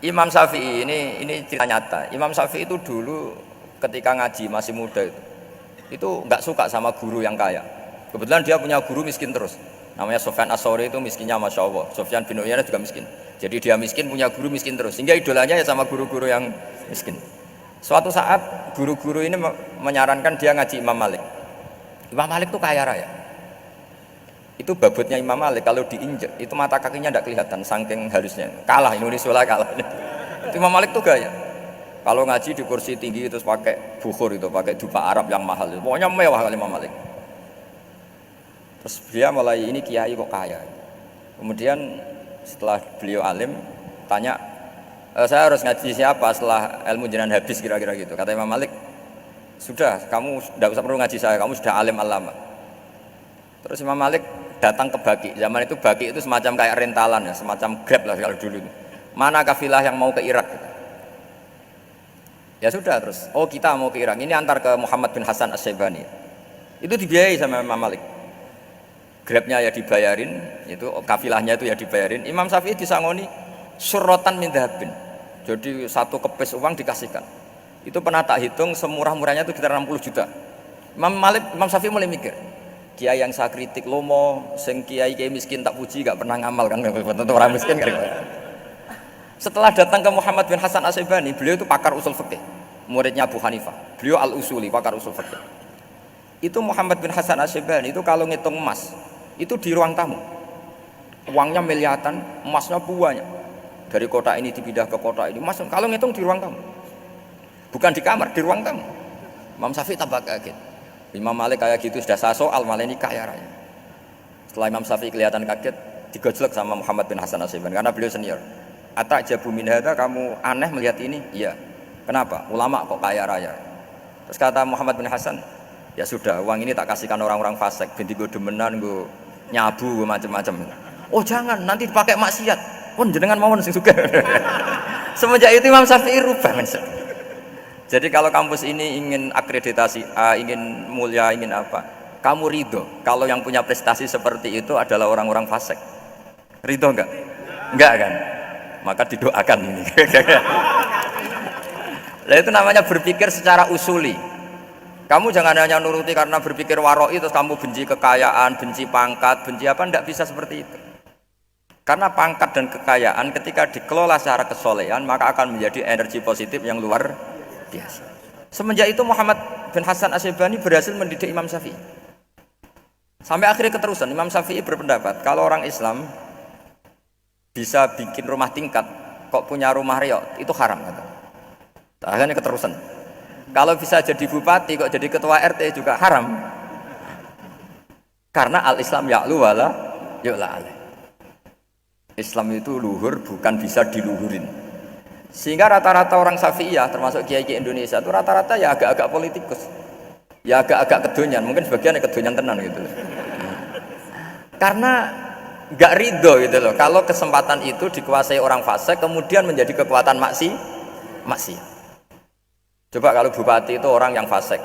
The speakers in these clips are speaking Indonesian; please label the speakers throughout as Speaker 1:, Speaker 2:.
Speaker 1: Imam Syafi'i ini cerita nyata. Imam Syafi'i itu dulu ketika ngaji masih muda itu nggak suka sama guru yang kaya. Kebetulan dia punya guru miskin terus. Namanya Sufyan As-Tsauri, itu miskinnya Masya Allah. Sufyan bin Uyainah juga miskin. Jadi dia miskin, punya guru miskin terus. Sehingga idolanya ya sama guru-guru yang miskin. Suatu saat guru-guru ini menyarankan dia ngaji Imam Malik. Imam Malik itu kaya raya. Itu babutnya Imam Malik kalau diinjek itu mata kakinya tidak kelihatan saking halusnya. Kalah Indonesia lah kalah. Itu Imam Malik tuh gaya. Kalau ngaji di kursi tinggi terus pakai bukhur itu, pakai dupa Arab yang mahal. Pokoknya mewah kali Imam Malik. Terus dia mulai ini kiai kok kaya. Kemudian setelah beliau alim tanya, saya harus ngaji siapa setelah ilmu jenengan habis kira-kira gitu. Kata Imam Malik, sudah kamu tidak usah perlu ngaji saya, kamu sudah alim alama. Terus Imam Malik datang ke Baki. Zaman itu Baki itu semacam kayak rentalan ya, semacam Grab lah kalau dulu. Mana kafilah yang mau ke Irak? Ya sudah terus. Oh kita mau ke Irak. Ini antar ke Muhammad bin Hasan As-Syaibani. Itu dibiayai sama Imam Malik. Grabnya ya dibayarin, itu kafilahnya itu ya dibayarin. Imam Syafi'i disangoni surrotan min dhahabin. Jadi satu kepes uang dikasihkan. Itu pernah tak hitung semurah-murahnya itu sekitar 60 juta. Imam Syafi'i mulai mikir. Kiai yang saya kritik lomo, sing kiai miskin tak puji, gak pernah ngamal kan, tentu orang miskin kan. Setelah datang ke Muhammad bin Hasan As-Syaibani, beliau itu pakar usul fikih, muridnya Abu Hanifah. Beliau al-usuli, pakar usul fikih. Itu Muhammad bin Hasan As-Syaibani itu kalau ngitung emas, itu di ruang tamu. Uangnya miliaran, emasnya banyak. Dari kota ini dipindah ke kota ini, emas kalau ngitung di ruang tamu. Bukan di kamar, di ruang tamu. Imam Syafi'i tambah kaget. Imam Malik kayak gitu sudah saya soal, malah ini kaya raya. Setelah Imam Syafi'i kelihatan kaget, digojlek sama Muhammad bin Hasan As-Syaibani karena beliau senior. Atajabu min hadza, kamu aneh melihat ini? Iya. Kenapa? Ulama kok kaya raya. Terus kata Muhammad bin Hasan, ya sudah, uang ini tak kasihkan orang-orang fasik, binti gue demenan, gue nyabu, gue macam-macam. Oh jangan, nanti dipakai maksiat. Oh jenengan mawon sing suka. Semenjak itu Imam Syafi'i rubah. Jadi kalau kampus ini ingin akreditasi A, ingin mulia, ingin apa, kamu ridho kalau yang punya prestasi seperti itu adalah orang-orang fasik. Ridho enggak? Enggak kan? Maka didoakan ini. Nah itu namanya berpikir secara usuli. Kamu jangan hanya nuruti karena berpikir waroi terus kamu benci kekayaan, benci pangkat, benci apa, enggak bisa seperti itu. Karena pangkat dan kekayaan ketika dikelola secara kesolehan maka akan menjadi energi positif yang luar biasa. Semenjak itu Muhammad bin Hasan As-Syaibani berhasil mendidik Imam Syafi'i. Sampai akhirnya keterusan Imam Syafi'i berpendapat kalau orang Islam bisa bikin rumah tingkat kok punya rumah reot itu haram kata. Akhirnya keterusan. Kalau bisa jadi bupati kok jadi ketua RT juga haram. Karena al-Islam ya'lu wala yu'la alaih. Islam itu luhur bukan bisa diluhurin. Sehingga rata-rata orang Syafi'iyah termasuk kiai-kiai Indonesia itu rata-rata ya agak-agak politikus. Ya agak-agak kedonyan, mungkin sebagian kedonyan tenan gitu. Karena enggak ridho gitu loh. Kalau kesempatan itu dikuasai orang fasik kemudian menjadi kekuatan maksiat. Coba kalau bupati itu orang yang fasik.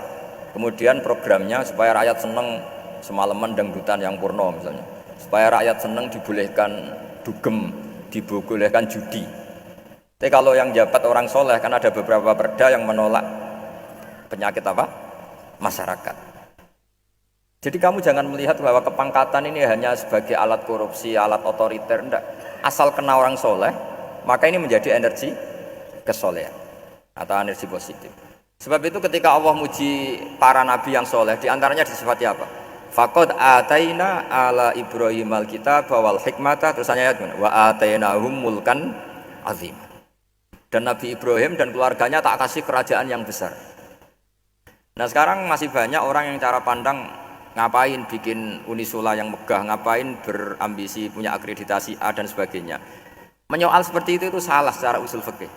Speaker 1: Kemudian programnya supaya rakyat seneng semalaman dangdutan yang purno misalnya. Supaya rakyat seneng dibolehkan dugem, dibolehkan judi. Tapi kalau yang jabat orang soleh kan ada beberapa perda yang menolak penyakit apa? Masyarakat. Jadi kamu jangan melihat bahwa kepangkatan ini hanya sebagai alat korupsi, alat otoriter, enggak. Asal kena orang soleh, maka ini menjadi energi kesolehan atau energi positif. Sebab itu ketika Allah muji para nabi yang soleh, diantaranya disifati apa? Faqad ataina ala Ibrahim al-kitab wal hikmata, terus ayat wa atainahum mulkan azim. Dan Nabi Ibrahim dan keluarganya tak kasih kerajaan yang besar. Nah sekarang masih banyak orang yang cara pandang ngapain bikin Unisula yang megah, ngapain berambisi punya akreditasi A dan sebagainya. Menyoal seperti itu salah secara usul fikih.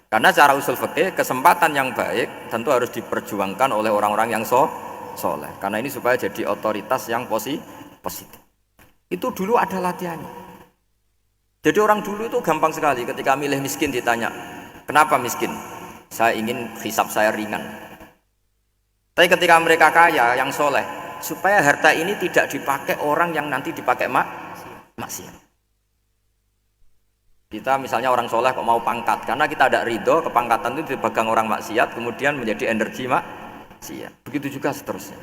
Speaker 1: Karena secara usul fikih kesempatan yang baik tentu harus diperjuangkan oleh orang-orang yang soleh. Karena ini supaya jadi otoritas yang positif. Itu dulu ada latihannya. Jadi orang dulu itu gampang sekali ketika milih miskin ditanya, kenapa miskin? Saya ingin hisab saya ringan. Tapi ketika mereka kaya, yang soleh, supaya harta ini tidak dipakai orang yang nanti dipakai maksiat. Kita misalnya orang soleh kok mau pangkat, karena kita ada ridho, kepangkatan itu dipegang orang maksiat, kemudian menjadi energi maksiat. Begitu juga seterusnya.